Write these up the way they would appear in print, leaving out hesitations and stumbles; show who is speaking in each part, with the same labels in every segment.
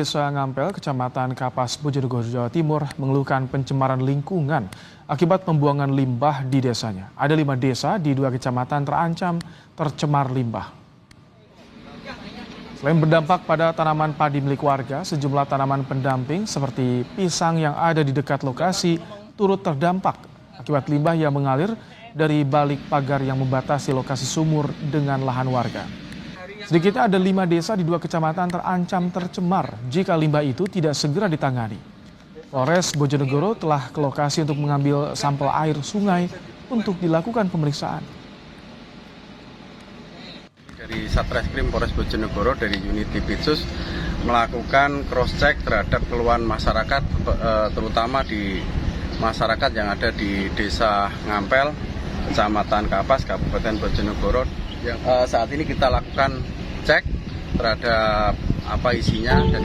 Speaker 1: Desa Ngampel, Kecamatan Kapas, Bojonegoro, Jawa Timur mengeluhkan pencemaran lingkungan akibat pembuangan limbah di desanya. Ada 5 desa di 2 kecamatan terancam tercemar limbah. Selain berdampak pada tanaman padi milik warga, sejumlah tanaman pendamping seperti pisang yang ada di dekat lokasi turut terdampak akibat limbah yang mengalir dari balik pagar yang membatasi lokasi sumur dengan lahan warga. Sedikitnya ada 5 desa di 2 kecamatan terancam tercemar jika limbah itu tidak segera ditangani. Polres Bojonegoro telah ke lokasi untuk mengambil sampel air sungai untuk dilakukan pemeriksaan.
Speaker 2: Dari Satreskrim Polres Bojonegoro dari unit Tipitsus melakukan cross check terhadap keluhan masyarakat, terutama di masyarakat yang ada di Desa Ngampel, Kecamatan Kapas, Kabupaten Bojonegoro. Saat ini kita lakukan cek terhadap apa isinya dan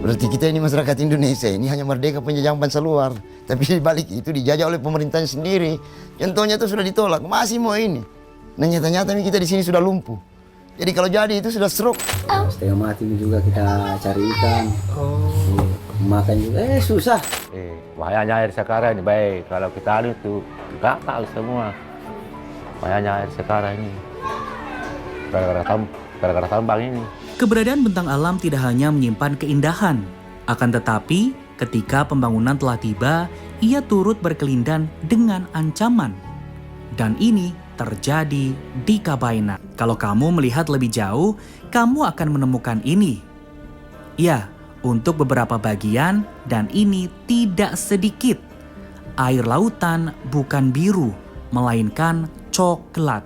Speaker 3: berarti kita ini masyarakat Indonesia ini hanya merdeka penjajahan bangsa luar, tapi di balik itu dijajah oleh pemerintahnya sendiri. Contohnya itu sudah ditolak, masih mau ini. Nah nyata-nyata kita di sini sudah lumpuh. Jadi kalau jadi itu sudah stroke.
Speaker 4: Setengah mati juga kita cari ikan. Makan juga susah.
Speaker 5: Bahayanya air sekarang ini baik. Kalau kita itu gatal semua. Bahayanya air sekarang ini. Gara-gara tambang ini.
Speaker 6: Keberadaan bentang alam tidak hanya menyimpan keindahan, akan tetapi ketika pembangunan telah tiba, ia turut berkelindan dengan ancaman. Dan ini terjadi di Kabaina. Kalau kamu melihat lebih jauh, kamu akan menemukan ini. Ya, untuk beberapa bagian, dan ini tidak sedikit. Air lautan bukan biru, melainkan coklat.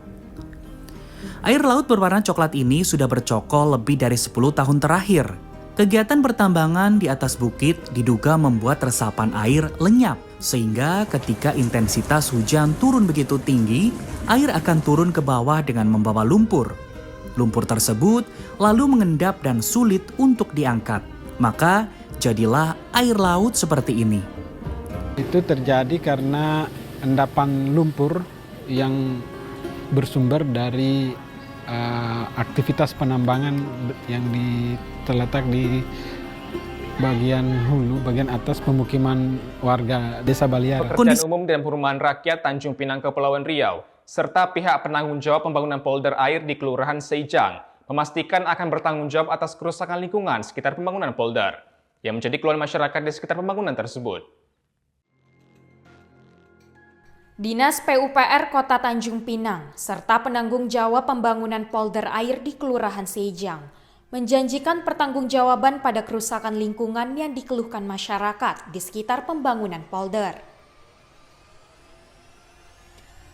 Speaker 6: Air laut berwarna coklat ini sudah bercokol lebih dari 10 tahun terakhir. Kegiatan pertambangan di atas bukit diduga membuat resapan air lenyap, sehingga ketika intensitas hujan turun begitu tinggi, air akan turun ke bawah dengan membawa lumpur. Lumpur tersebut lalu mengendap dan sulit untuk diangkat. Maka jadilah air laut seperti ini.
Speaker 7: Itu terjadi karena endapan lumpur yang bersumber dari aktivitas penambangan yang terletak di bagian hulu, bagian atas pemukiman warga Desa Baliara.
Speaker 8: Pekerjaan Umum dan Perumahan Rakyat Tanjung Pinang Kepulauan Riau, serta pihak penanggung jawab pembangunan polder air di Kelurahan Sejang, memastikan akan bertanggung jawab atas kerusakan lingkungan sekitar pembangunan polder, yang menjadi keluhan masyarakat di sekitar pembangunan tersebut.
Speaker 9: Dinas PUPR Kota Tanjung Pinang serta penanggung jawab pembangunan polder air di Kelurahan Sejang menjanjikan pertanggungjawaban pada kerusakan lingkungan yang dikeluhkan masyarakat di sekitar pembangunan polder.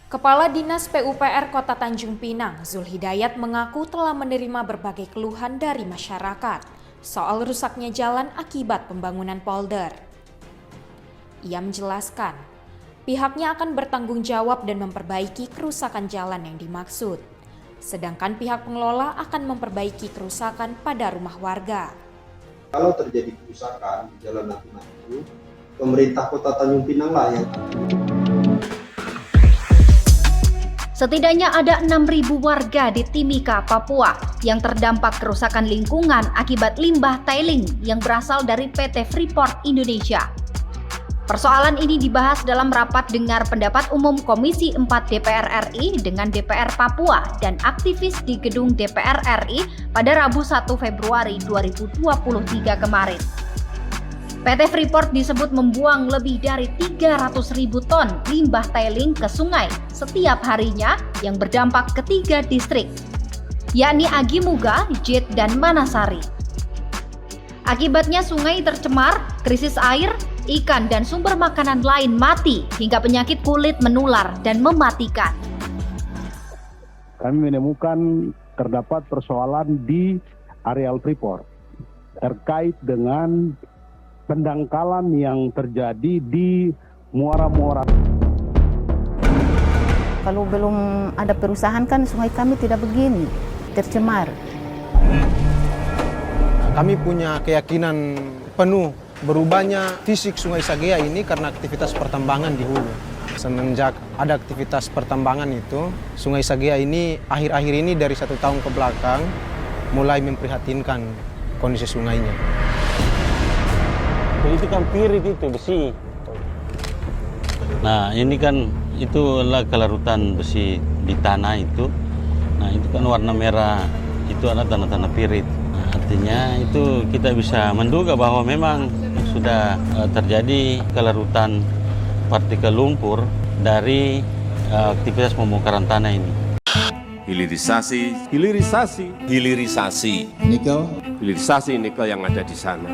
Speaker 9: Kepala Dinas PUPR Kota Tanjung Pinang, Zulhidayat, mengaku telah menerima berbagai keluhan dari masyarakat soal rusaknya jalan akibat pembangunan polder. Ia menjelaskan, pihaknya akan bertanggung jawab dan memperbaiki kerusakan jalan yang dimaksud. Sedangkan pihak pengelola akan memperbaiki kerusakan pada rumah warga.
Speaker 10: Kalau terjadi kerusakan di Jalan Natuna itu, pemerintah Kota Tanjung Pinang lah yang...
Speaker 11: Setidaknya ada 6.000 warga di Timika, Papua yang terdampak kerusakan lingkungan akibat limbah tailing yang berasal dari PT Freeport Indonesia. Persoalan ini dibahas dalam rapat dengar pendapat umum Komisi 4 DPR RI dengan DPR Papua dan aktivis di gedung DPR RI pada Rabu 1 Februari 2023 kemarin. PT Freeport disebut membuang lebih dari 300.000 ton limbah tailing ke sungai setiap harinya yang berdampak ke 3 distrik, yakni Agimuga, Jet, dan Manasari. Akibatnya sungai tercemar, krisis air, ikan dan sumber makanan lain mati hingga penyakit kulit menular dan mematikan.
Speaker 12: Kami menemukan terdapat persoalan di areal Freeport terkait dengan pendangkalan yang terjadi di muara-muara.
Speaker 13: Kalau belum ada perusahaan kan sungai kami tidak begini, tercemar.
Speaker 14: Kami punya keyakinan penuh berubahnya fisik Sungai Sagea ini karena aktivitas pertambangan di hulu. Semenjak ada aktivitas pertambangan itu, Sungai Sagea ini akhir-akhir ini dari 1 tahun ke belakang mulai memprihatinkan kondisi sungainya.
Speaker 15: Itu kan pirit itu besi. Nah ini kan itulah kelarutan besi di tanah itu. Nah itu kan warna merah, itu adalah tanda-tanda pirit. Nah, artinya itu kita bisa menduga bahwa memang sudah terjadi kelarutan partikel lumpur dari aktivitas pembongkaran tanah ini.
Speaker 16: Hilirisasi nikel yang ada di sana.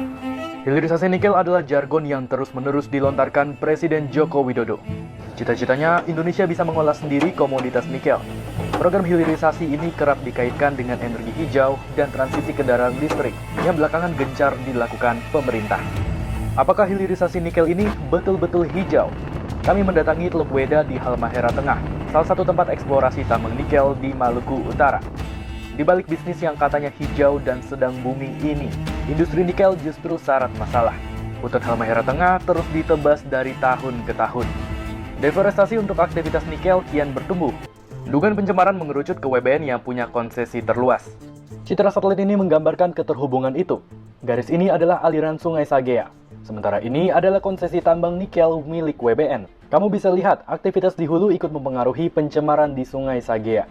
Speaker 17: Hilirisasi nikel adalah jargon yang terus-menerus dilontarkan Presiden Joko Widodo. Cita-citanya Indonesia bisa mengolah sendiri komoditas nikel. Program hilirisasi ini kerap dikaitkan dengan energi hijau dan transisi kendaraan listrik yang belakangan gencar dilakukan pemerintah. Apakah hilirisasi nikel ini betul-betul hijau? Kami mendatangi Teluk Weda di Halmahera Tengah, salah satu tempat eksplorasi tambang nikel di Maluku Utara. Di balik bisnis yang katanya hijau dan sedang booming ini, industri nikel justru syarat masalah. Hutan Halmahera Tengah terus ditebas dari tahun ke tahun. Deforestasi untuk aktivitas nikel kian bertumbuh. Dugaan pencemaran mengerucut ke WBN yang punya konsesi terluas. Citra satelit ini menggambarkan keterhubungan itu. Garis ini adalah aliran Sungai Sagea. Sementara ini adalah konsesi tambang nikel milik WBN. Kamu bisa lihat aktivitas di hulu ikut mempengaruhi pencemaran di Sungai Sagea.